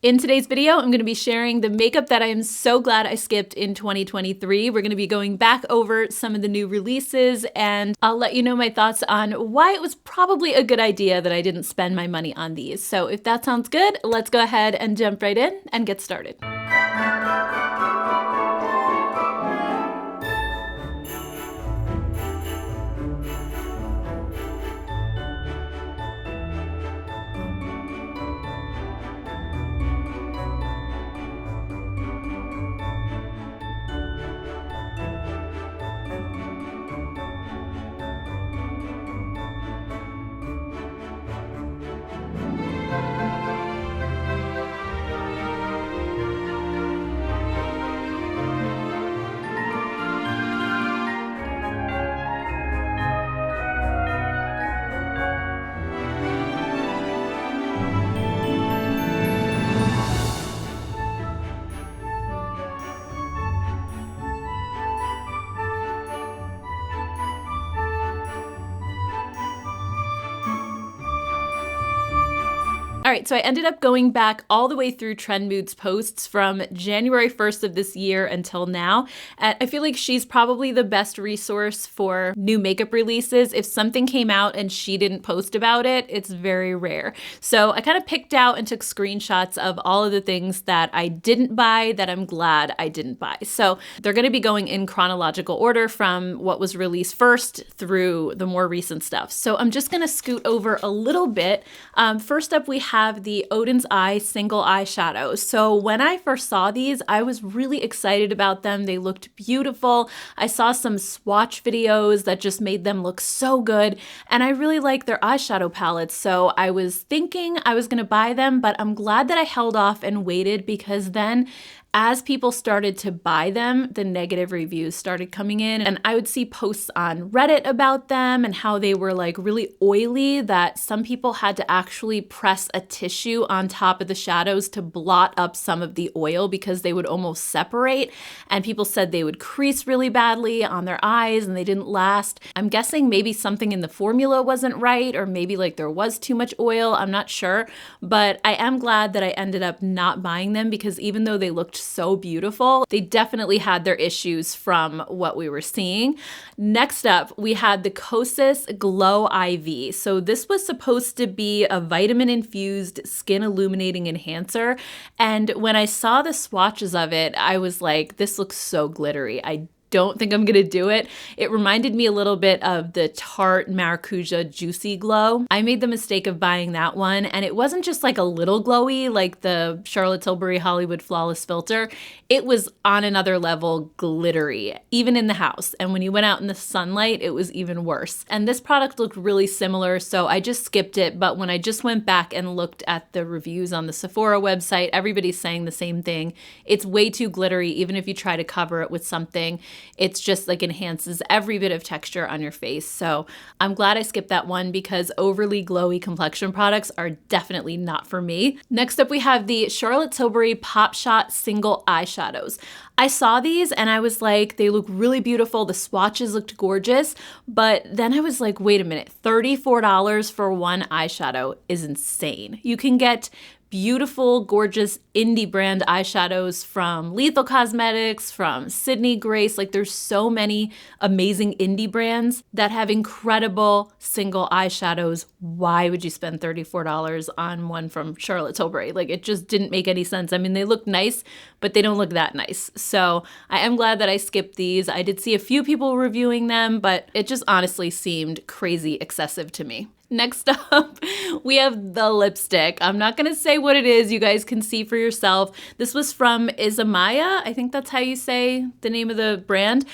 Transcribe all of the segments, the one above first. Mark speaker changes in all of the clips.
Speaker 1: In today's video, I'm going to be sharing the makeup that I am so glad I skipped in 2023. We're going to be going back over some of the new releases, and I'll let you know my thoughts on why it was probably a good idea that I didn't spend my money on these. So if that sounds good, let's go ahead and jump right in and get started. All right, so I ended up going back all the way through Trend Mood's posts from January 1st of this year until now. And I feel like she's probably the best resource for new makeup releases. If something came out and she didn't post about it, it's very rare. So I kind of picked out and took screenshots of all of the things that I didn't buy that I'm glad I didn't buy. So they're going to be going in chronological order from what was released first through the more recent stuff. So I'm just going to scoot over a little bit. First up, we have the Odin's Eye single eyeshadow. So when I first saw these, I was really excited about them. They looked beautiful. I saw some swatch videos that just made them look so good, and I really like their eyeshadow palettes. So I was thinking I was going to buy them, but I'm glad that I held off and waited, because then as people started to buy them, the negative reviews started coming in, and I would see posts on Reddit about them and how they were like really oily, that some people had to actually press a tissue on top of the shadows to blot up some of the oil because they would almost separate, and people said they would crease really badly on their eyes and they didn't last. I'm guessing maybe something in the formula wasn't right, or maybe like there was too much oil, I'm not sure, but I am glad that I ended up not buying them, because even though they looked so beautiful, they definitely had their issues from what we were seeing. Next up, we had the Kosis Glow IV. So this was supposed to be a vitamin-infused skin illuminating enhancer, and when I saw the swatches of it, I was like, this looks so glittery. I don't think I'm gonna do it. It reminded me a little bit of the Tarte Maracuja Juicy Glow. I made the mistake of buying that one, and it wasn't just like a little glowy like the Charlotte Tilbury Hollywood Flawless Filter. It was on another level glittery, even in the house. And when you went out in the sunlight, it was even worse. And this product looked really similar, so I just skipped it. But when I just went back and looked at the reviews on the Sephora website, everybody's saying the same thing. It's way too glittery, even if you try to cover it with something. It's just like enhances every bit of texture on your face. So I'm glad I skipped that one, because overly glowy complexion products are definitely not for me. Next up, we have the Charlotte Tilbury Pop Shot Single Eyeshadows. I saw these and I was like, they look really beautiful. The swatches looked gorgeous, but then I was like, wait a minute, $34 for one eyeshadow is insane. You can get beautiful, gorgeous indie brand eyeshadows from Lethal Cosmetics, from Sydney Grace. Like, there's so many amazing indie brands that have incredible single eyeshadows. Why would you spend $34 on one from Charlotte Tilbury? Like, it just didn't make any sense. I mean, they look nice, but they don't look that nice. So I am glad that I skipped these. I did see a few people reviewing them, but it just honestly seemed crazy excessive to me. Next up, we have the lipstick. I'm not going to say what it is. You guys can see for yourself. This was from Izamaya. I think that's how you say the name of the brand.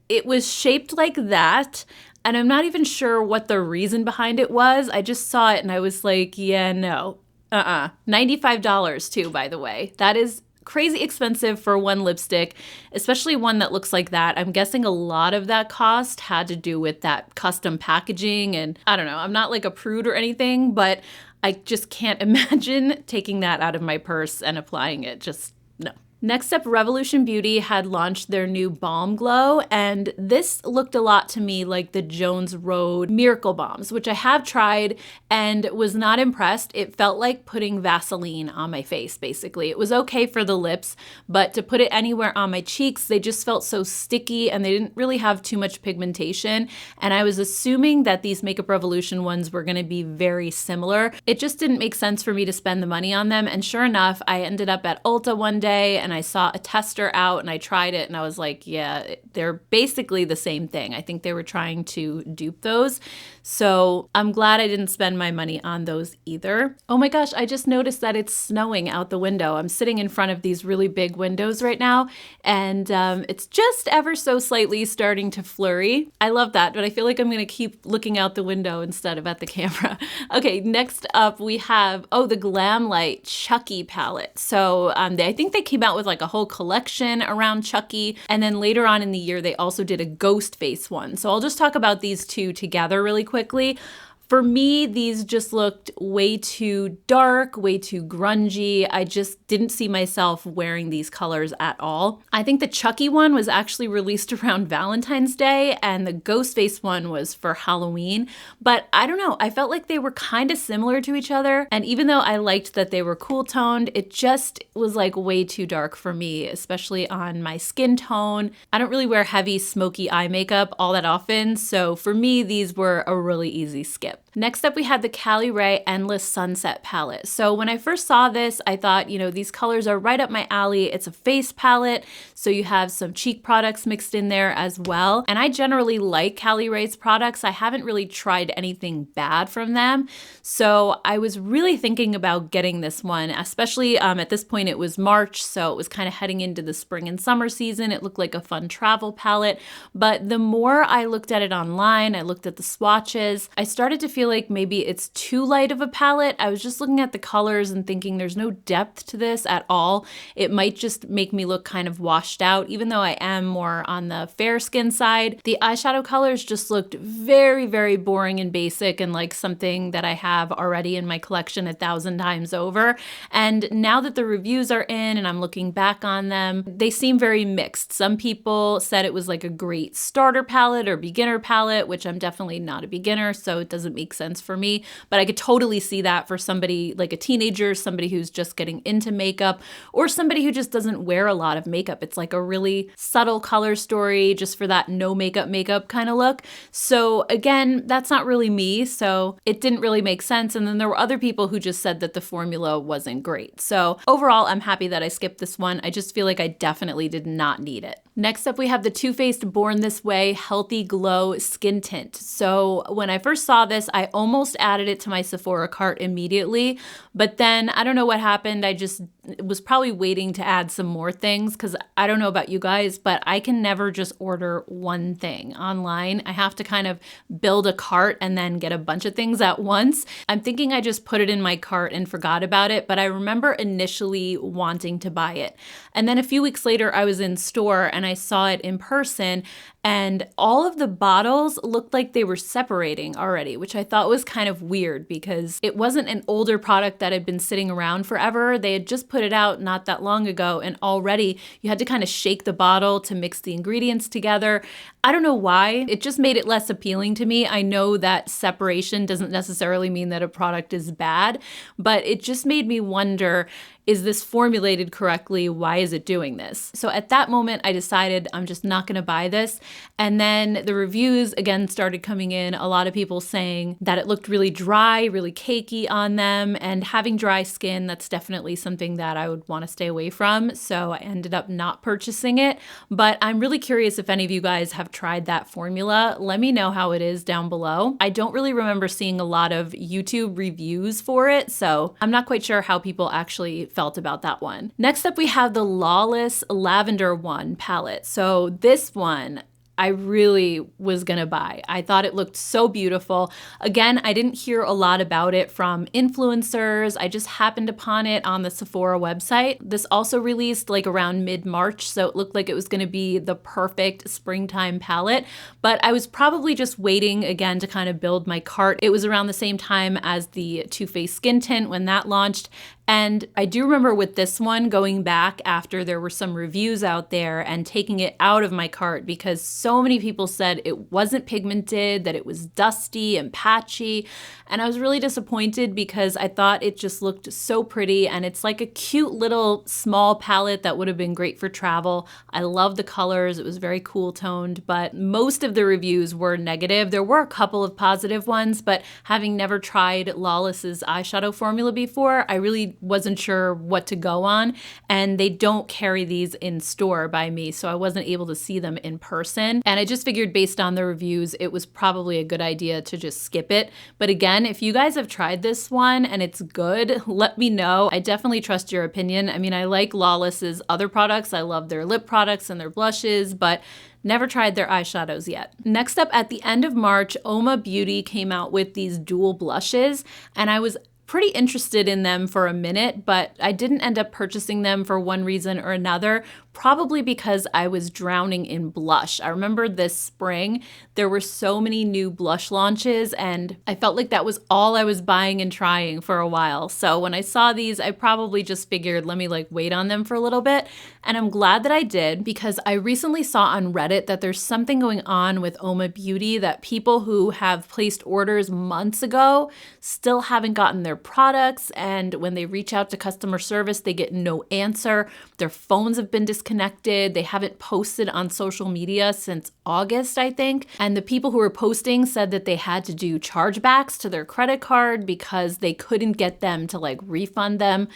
Speaker 1: It was shaped like that, and I'm not even sure what the reason behind it was. I just saw it and I was like, yeah, no. $95 too, by the way. That is crazy expensive for one lipstick, especially one that looks like that. I'm guessing a lot of that cost had to do with that custom packaging, and I don't know, I'm not like a prude or anything, but I just can't imagine taking that out of my purse and applying it. Just no. Next up, Revolution Beauty had launched their new Balm Glow, and this looked a lot to me like the Jones Road Miracle Balms, which I have tried and was not impressed. It felt like putting Vaseline on my face, basically. It was okay for the lips, but to put it anywhere on my cheeks, they just felt so sticky and they didn't really have too much pigmentation. And I was assuming that these Makeup Revolution ones were going to be very similar. It just didn't make sense for me to spend the money on them. And sure enough, I ended up at Ulta one day and I saw a tester out and I tried it and I was like, yeah, they're basically the same thing. I think they were trying to dupe those. So I'm glad I didn't spend my money on those either. Oh my gosh, I just noticed that it's snowing out the window. I'm sitting in front of these really big windows right now and it's just ever so slightly starting to flurry. I love that, but I feel like I'm gonna keep looking out the window instead of at the camera. Okay, next up we have, the Glam Light Chucky palette. So I think they came out with like a whole collection around Chucky. And then later on in the year, they also did a ghost face one. So I'll just talk about these two together really quickly. For me, these just looked way too dark, way too grungy. I just didn't see myself wearing these colors at all. I think the Chucky one was actually released around Valentine's Day and the Ghostface one was for Halloween. But I don't know, I felt like they were kind of similar to each other. And even though I liked that they were cool toned, it just was like way too dark for me, especially on my skin tone. I don't really wear heavy smoky eye makeup all that often. So for me, these were a really easy skip. Next up, we had the Cali Ray Endless Sunset palette. So when I first saw this, I thought, these colors are right up my alley. It's a face palette, so you have some cheek products mixed in there as well. And I generally like Cali Ray's products. I haven't really tried anything bad from them. So I was really thinking about getting this one, especially at this point it was March, so it was kind of heading into the spring and summer season. It looked like a fun travel palette. But the more I looked at it online, I looked at the swatches, I started to feel like maybe it's too light of a palette. I was just looking at the colors and thinking there's no depth to this at all. It might just make me look kind of washed out, even though I am more on the fair skin side. The eyeshadow colors just looked very, very boring and basic and like something that I have already in my collection 1,000 times over. And now that the reviews are in and I'm looking back on them, they seem very mixed. Some people said it was like a great starter palette or beginner palette, which I'm definitely not a beginner, so it doesn't make sense for me, but I could totally see that for somebody like a teenager, somebody who's just getting into makeup, or somebody who just doesn't wear a lot of makeup. It's like a really subtle color story just for that no makeup kind of look. So again, that's not really me, so it didn't really make sense. And then there were other people who just said that the formula wasn't great. So overall, I'm happy that I skipped this one. I just feel like I definitely did not need it. Next up, we have the Too Faced Born This Way Healthy Glow Skin Tint. So when I first saw this, I almost added it to my Sephora cart immediately, but then I don't know what happened. I just was probably waiting to add some more things because I don't know about you guys, but I can never just order one thing online. I have to kind of build a cart and then get a bunch of things at once. I'm thinking I just put it in my cart and forgot about it, but I remember initially wanting to buy it. And then a few weeks later, I was in store and I saw it in person and all of the bottles looked like they were separating already, which I thought was kind of weird because it wasn't an older product that had been sitting around forever. They had just put it out not that long ago and already you had to kind of shake the bottle to mix the ingredients together. I don't know why. It just made it less appealing to me. I know that separation doesn't necessarily mean that a product is bad, but it just made me wonder, is this formulated correctly? Why is it doing this? So at that moment, I decided I'm just not going to buy this. And then the reviews again started coming in. A lot of people saying that it looked really dry, really cakey on them. And having dry skin, that's definitely something that I would want to stay away from. So I ended up not purchasing it. But I'm really curious if any of you guys have tried that formula. Let me know how it is down below. I don't really remember seeing a lot of YouTube reviews for it, so I'm not quite sure how people actually felt about that one. Next up, we have the Lawless Lavender One palette. So this one, I really was gonna buy. I thought it looked so beautiful. Again, I didn't hear a lot about it from influencers. I just happened upon it on the Sephora website. This also released like around mid-March, so it looked like it was gonna be the perfect springtime palette, but I was probably just waiting again to kind of build my cart. It was around the same time as the Too Faced Skin Tint when that launched, And I do remember with this one going back after there were some reviews out there and taking it out of my cart because so many people said it wasn't pigmented, that it was dusty and patchy. And I was really disappointed because I thought it just looked so pretty, and it's like a cute little small palette that would have been great for travel. I love the colors. It was very cool toned, but most of the reviews were negative. There were a couple of positive ones, but having never tried Lawless's eyeshadow formula before, I really wasn't sure what to go on, and they don't carry these in store by me, so I wasn't able to see them in person. And I just figured based on the reviews, it was probably a good idea to just skip it. But again, if you guys have tried this one and it's good, let me know. I definitely trust your opinion. I mean, I like Lawless's other products. I love their lip products and their blushes, but never tried their eyeshadows yet. Next up, at the end of March, Oma Beauty came out with these dual blushes, and I was pretty interested in them for a minute, but I didn't end up purchasing them for one reason or another, probably because I was drowning in blush. I remember this spring, there were so many new blush launches, and I felt like that was all I was buying and trying for a while. So when I saw these, I probably just figured, let me wait on them for a little bit. And I'm glad that I did, because I recently saw on Reddit that there's something going on with Oma Beauty that people who have placed orders months ago still haven't gotten their products, and when they reach out to customer service, they get no answer. Their phones have been disconnected. They haven't posted on social media since August, I think. And the people who were posting said that they had to do chargebacks to their credit card because they couldn't get them to refund them.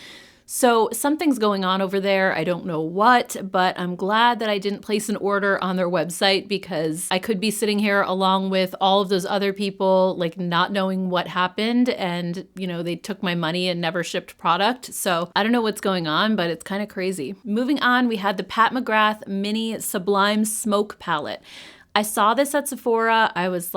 Speaker 1: So something's going on over there. I don't know what, but I'm glad that I didn't place an order on their website, because I could be sitting here along with all of those other people, not knowing what happened, and, they took my money and never shipped product. So I don't know what's going on, but it's kind of crazy. Moving on, we had the Pat McGrath Mini Sublime Smoke Palette. I saw this at Sephora. I was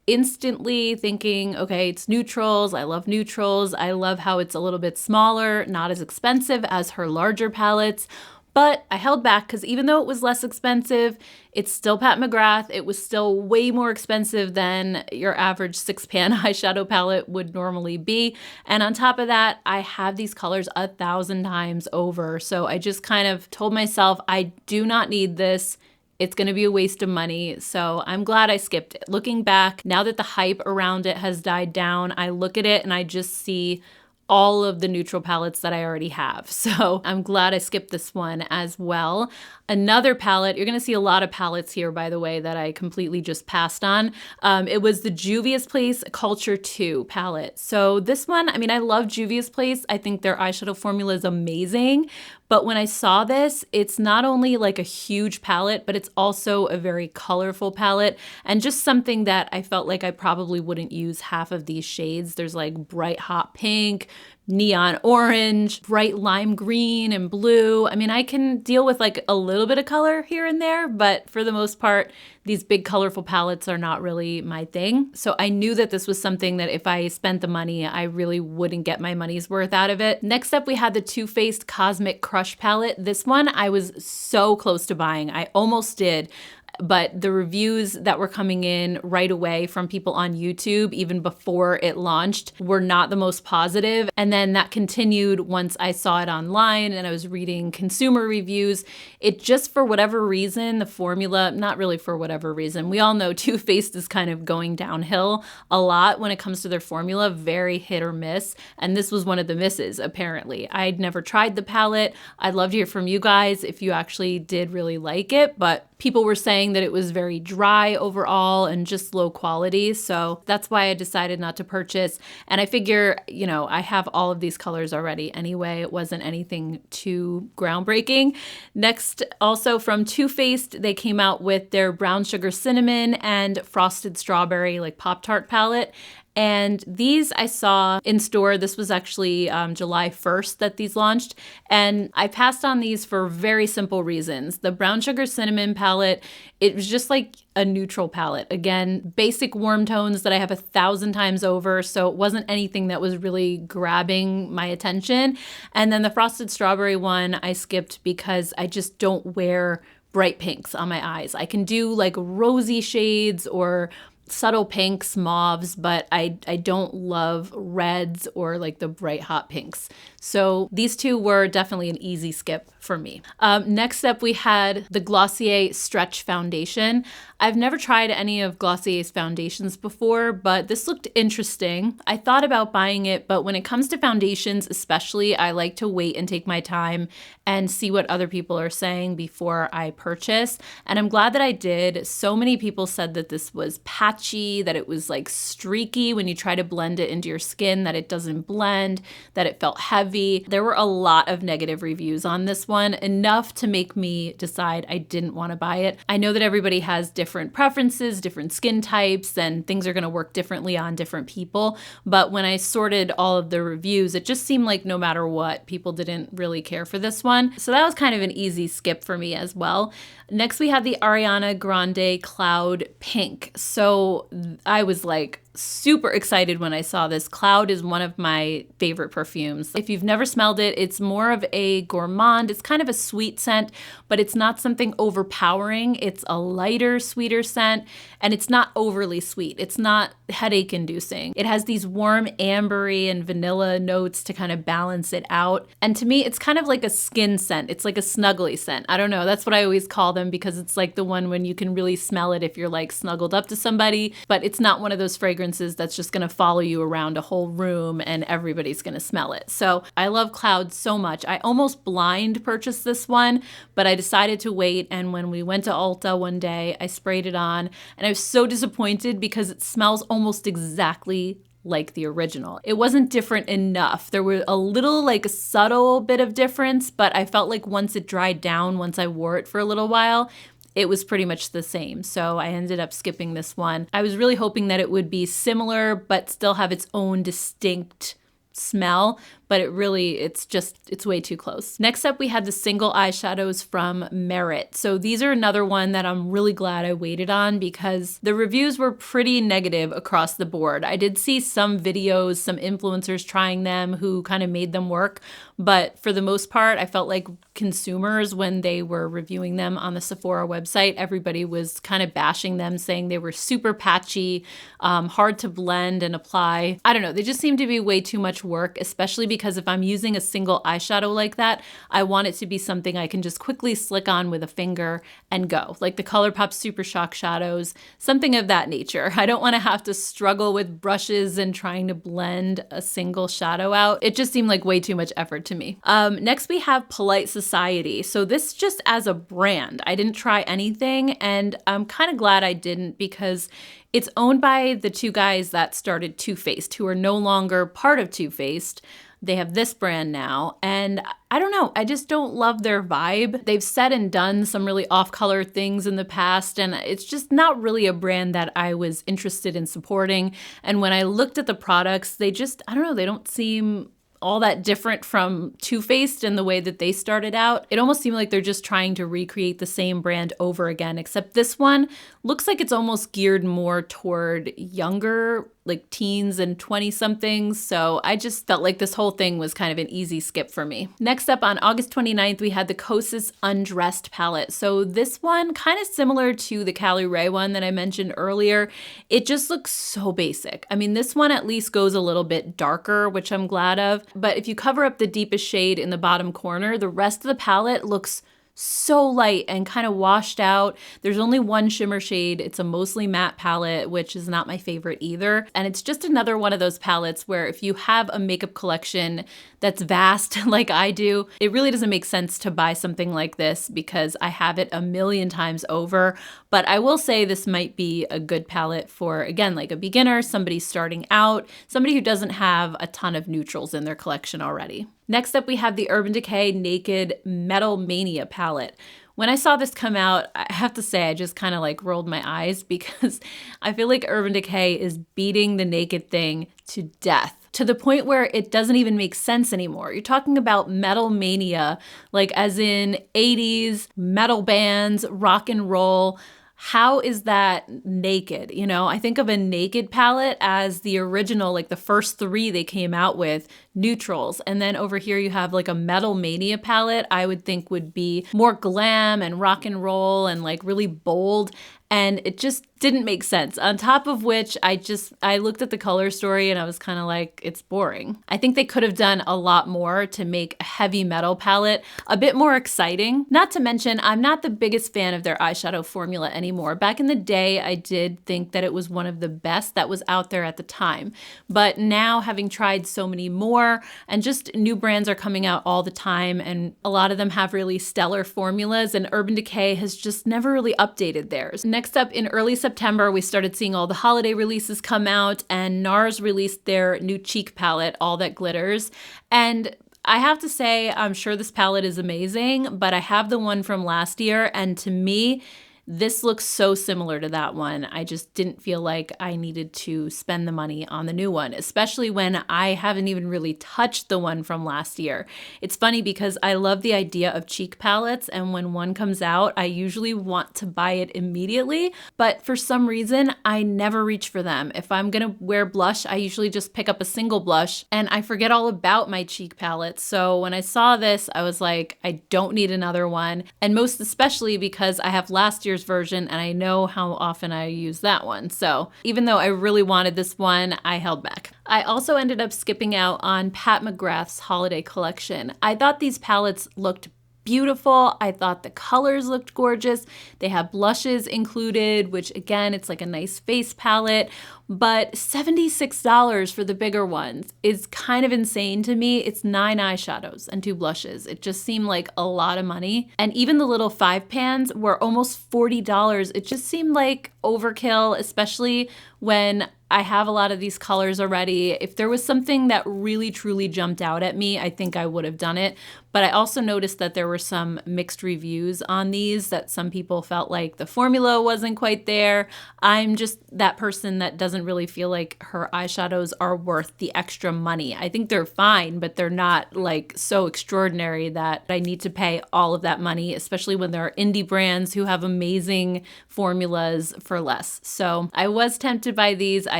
Speaker 1: instantly thinking, okay, it's neutrals. I love neutrals. I love how it's a little bit smaller, not as expensive as her larger palettes. But I held back because even though it was less expensive, it's still Pat McGrath. It was still way more expensive than your average 6-pan eyeshadow palette would normally be. And on top of that, I have these colors 1,000 times over. So I just kind of told myself, I do not need this. It's going to be a waste of money, so I'm glad I skipped it. Looking back, now that the hype around it has died down, I look at it and I just see all of the neutral palettes that I already have. So I'm glad I skipped this one as well. Another palette, you're going to see a lot of palettes here, by the way, that I completely just passed on. It was the Juvia's Place Culture 2 palette. So this one, I love Juvia's Place. I think their eyeshadow formula is amazing. But when I saw this, it's not only a huge palette, but it's also a very colorful palette, and just something that I felt like I probably wouldn't use half of these shades. There's bright hot pink, neon orange, bright lime green and blue. I can deal with a little bit of color here and there, but for the most part, these big colorful palettes are not really my thing. So I knew that this was something that if I spent the money, I really wouldn't get my money's worth out of it. Next up, we had the Too Faced Cosmic Crush palette. This one I was so close to buying. I almost did. But the reviews that were coming in right away from people on YouTube, even before it launched, were not the most positive. And then that continued once I saw it online and I was reading consumer reviews. It just, for whatever reason, the formula, not really for whatever reason, we all know Too Faced is kind of going downhill a lot when it comes to their formula, very hit or miss. And this was one of the misses, apparently. I'd never tried the palette. I'd love to hear from you guys if you actually did really like it, but people were saying that it was very dry overall and just low quality. So that's why I decided not to purchase. And I figure, I have all of these colors already anyway. It wasn't anything too groundbreaking. Next, also from Too Faced, they came out with their Brown Sugar Cinnamon and Frosted Strawberry Pop-Tart palette. And these I saw in store. This was actually July 1st that these launched. And I passed on these for very simple reasons. The Brown Sugar Cinnamon palette, it was just a neutral palette. Again, basic warm tones that I have 1,000 times over. So it wasn't anything that was really grabbing my attention. And then the Frosted Strawberry one I skipped because I just don't wear bright pinks on my eyes. I can do rosy shades or subtle pinks, mauves, but I don't love reds or like the bright hot pinks. So these two were definitely an easy skip for me. Next up, we had the Glossier Stretch Foundation. I've never tried any of Glossier's foundations before, but this looked interesting. I thought about buying it, but when it comes to foundations especially, I like to wait and take my time and see what other people are saying before I purchase. And I'm glad that I did. So many people said that this was patchy, that it was like streaky when you try to blend it into your skin, that it doesn't blend, that it felt heavy. There were a lot of negative reviews on this one, enough to make me decide I didn't want to buy it. I know that everybody has different preferences, different skin types, and things are going to work differently on different people. But when I sorted all of the reviews, it just seemed like no matter what, people didn't really care for this one. So that was kind of an easy skip for me as well. Next, we had the Ariana Grande Cloud Pink. So I was like super excited when I saw this. Cloud is one of my favorite perfumes. If you've never smelled it, it's more of a gourmand. It's kind of a sweet scent, but it's not something overpowering. It's a lighter, sweeter scent, and it's not overly sweet. It's not headache inducing. It has these warm ambery and vanilla notes to kind of balance it out. And to me, it's kind of like a skin scent. It's like a snuggly scent. I don't know. That's what I always call them because it's like the one when you can really smell it if you're like snuggled up to somebody, but it's not one of those fragrances that's just going to follow you around a whole room and everybody's going to smell it. So I love Cloud so much. I almost blind purchased this one, but I decided to wait. And when we went to Ulta one day, I sprayed it on and I was so disappointed because it smells almost exactly like the original. It wasn't different enough. There were a little like a subtle bit of difference, but I felt like once it dried down, once I wore it for a little while, it was pretty much the same. So I ended up skipping this one. I was really hoping that it would be similar, but still have its own distinct smell, but it's way too close. Next up, we had the single eyeshadows from Merit. So these are another one that I'm really glad I waited on because the reviews were pretty negative across the board. I did see some videos, some influencers trying them who kind of made them work, but for the most part, I felt like consumers, when they were reviewing them on the Sephora website, everybody was kind of bashing them, saying they were super patchy, hard to blend and apply. I don't know, they just seemed to be way too much work, especially because if I'm using a single eyeshadow like that, I want it to be something I can just quickly slick on with a finger and go, like the ColourPop Super Shock shadows, something of that nature. I don't want to have to struggle with brushes and trying to blend a single shadow out. It just seemed like way too much effort to me. Next, we have Polite Society. So this just as a brand, I didn't try anything, and I'm kind of glad I didn't because it's owned by the two guys that started Too Faced, who are no longer part of Too Faced. They have this brand now, and I don't know, I just don't love their vibe. They've said and done some really off-color things in the past, and it's just not really a brand that I was interested in supporting. And when I looked at the products, they just, I don't know, they don't seem all that different from Too Faced in the way that they started out. It almost seemed like they're just trying to recreate the same brand over again, except this one looks like it's almost geared more toward younger, like teens and 20-somethings. So I just felt like this whole thing was kind of an easy skip for me. Next up, on August 29th, we had the Kosis Undressed palette. So this one, kind of similar to the Cali Ray one that I mentioned earlier, it just looks so basic. I mean, this one at least goes a little bit darker, which I'm glad of. But if you cover up the deepest shade in the bottom corner, the rest of the palette looks so light and kind of washed out. There's only one shimmer shade. It's a mostly matte palette, which is not my favorite either. And it's just another one of those palettes where if you have a makeup collection that's vast like I do, it really doesn't make sense to buy something like this because I have it a million times over. But I will say this might be a good palette for, again, like a beginner, somebody starting out, somebody who doesn't have a ton of neutrals in their collection already. Next up, we have the Urban Decay Naked Metal Mania palette. When I saw this come out, I have to say I just kind of like rolled my eyes because I feel like Urban Decay is beating the Naked thing to death, to the point where it doesn't even make sense anymore. You're talking about metal mania, like as in 80s metal bands, rock and roll. How is that Naked? You know, I think of a Naked palette as the original, like the first three they came out with, neutrals. And then over here you have like a Metal Mania palette I would think would be more glam and rock and roll and like really bold. And it just didn't make sense. On top of which, I looked at the color story and I was kind of like, it's boring. I think they could have done a lot more to make a heavy metal palette a bit more exciting. Not to mention, I'm not the biggest fan of their eyeshadow formula anymore. Back in the day, I did think that it was one of the best that was out there at the time. But now, having tried so many more, and just new brands are coming out all the time, and a lot of them have really stellar formulas, and Urban Decay has just never really updated theirs. Next up, in early September, we started seeing all the holiday releases come out, and Nars released their new cheek palette, All That Glitters. And I have to say, I'm sure this palette is amazing, but I have the one from last year, and to me, this looks so similar to that one. I just didn't feel like I needed to spend the money on the new one, especially when I haven't even really touched the one from last year. It's funny because I love the idea of cheek palettes, and when one comes out, I usually want to buy it immediately, but for some reason, I never reach for them. If I'm gonna wear blush, I usually just pick up a single blush, and I forget all about my cheek palettes. So when I saw this, I was like, I don't need another one, and most especially because I have last year's version and I know how often I use that one. So even though I really wanted this one, I held back. I also ended up skipping out on Pat McGrath's holiday collection. I thought these palettes looked beautiful. I thought the colors looked gorgeous. They have blushes included, which again, it's like a nice face palette, but $76 for the bigger ones is kind of insane to me. It's 9 eyeshadows and 2 blushes. It just seemed like a lot of money. And even the little 5 pans were almost $40. It just seemed like overkill, especially when I have a lot of these colors already. If there was something that really truly jumped out at me, I think I would have done it. But I also noticed that there were some mixed reviews on these, that some people felt like the formula wasn't quite there. I'm just that person that doesn't really feel like her eyeshadows are worth the extra money. I think they're fine, but they're not like so extraordinary that I need to pay all of that money, especially when there are indie brands who have amazing formulas for less. So I was tempted by these, I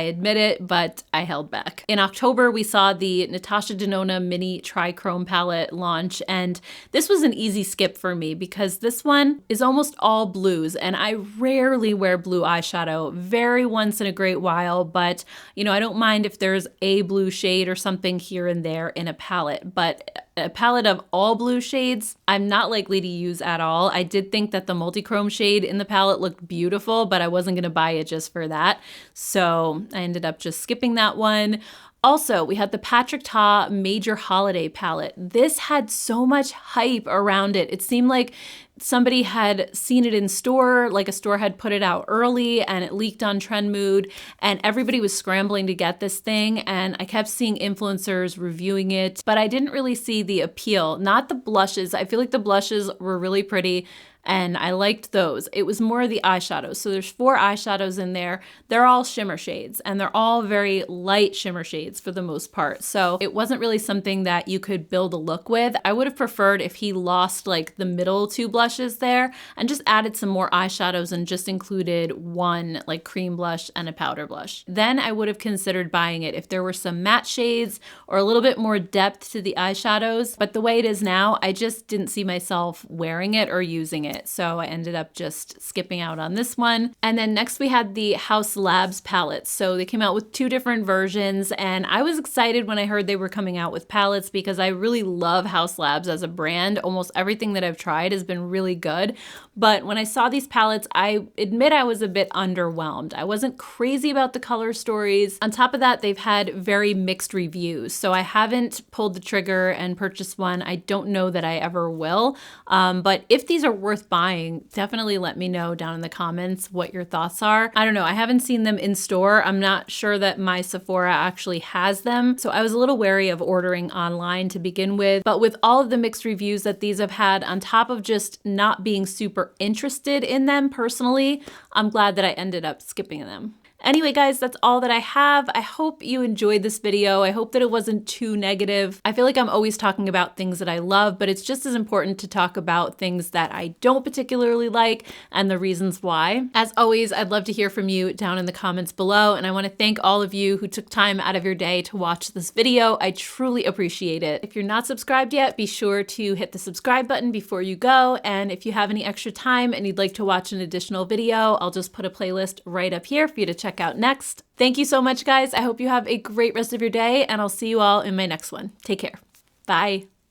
Speaker 1: admit it, but I held back. In October, we saw the Natasha Denona Mini Trichrome palette launch, and this was an easy skip for me because this one is almost all blues, and I rarely wear blue eyeshadow, very once in a great while, but you know, I don't mind if there's a blue shade or something here and there in a palette, but a palette of all blue shades, I'm not likely to use at all. I did think that the multi-chrome shade in the palette looked beautiful, but I wasn't gonna buy it just for that. So I ended up just skipping that one. Also, we had the Patrick Ta Major Holiday palette. This had so much hype around it. It seemed like somebody had seen it in store, like a store had put it out early and it leaked on Trendmood, and everybody was scrambling to get this thing, and I kept seeing influencers reviewing it, but I didn't really see the appeal. Not the blushes. I feel like the blushes were really pretty and I liked those. It was more the eyeshadows. So there's 4 eyeshadows in there. They're all shimmer shades, and they're all very light shimmer shades for the most part. So it wasn't really something that you could build a look with. I would have preferred if he lost like the middle 2 blushes there and just added some more eyeshadows and just included one like cream blush and a powder blush. Then I would have considered buying it if there were some matte shades or a little bit more depth to the eyeshadows. But the way it is now, I just didn't see myself wearing it or using it. So I ended up just skipping out on this one. And then next we had the Haus Labs palettes. So they came out with 2 different versions, and I was excited when I heard they were coming out with palettes because I really love Haus Labs as a brand. Almost everything that I've tried has been really good. But when I saw these palettes, I admit I was a bit underwhelmed. I wasn't crazy about the color stories. On top of that, they've had very mixed reviews. So I haven't pulled the trigger and purchased one. I don't know that I ever will. But if these are worth buying, definitely let me know down in the comments what your thoughts are. I don't know, I haven't seen them in store. I'm not sure that my Sephora actually has them, so I was a little wary of ordering online to begin with. But with all of the mixed reviews that these have had, on top of just not being super interested in them personally, I'm glad that I ended up skipping them. Anyway, guys, that's all that I have. I hope you enjoyed this video. I hope that it wasn't too negative. I feel like I'm always talking about things that I love, but it's just as important to talk about things that I don't particularly like and the reasons why. As always, I'd love to hear from you down in the comments below, and I want to thank all of you who took time out of your day to watch this video. I truly appreciate it. If you're not subscribed yet, be sure to hit the subscribe button before you go, and if you have any extra time and you'd like to watch an additional video, I'll just put a playlist right up here for you to check out next. Thank you so much, guys. I hope you have a great rest of your day, and I'll see you all in my next one. Take care. Bye.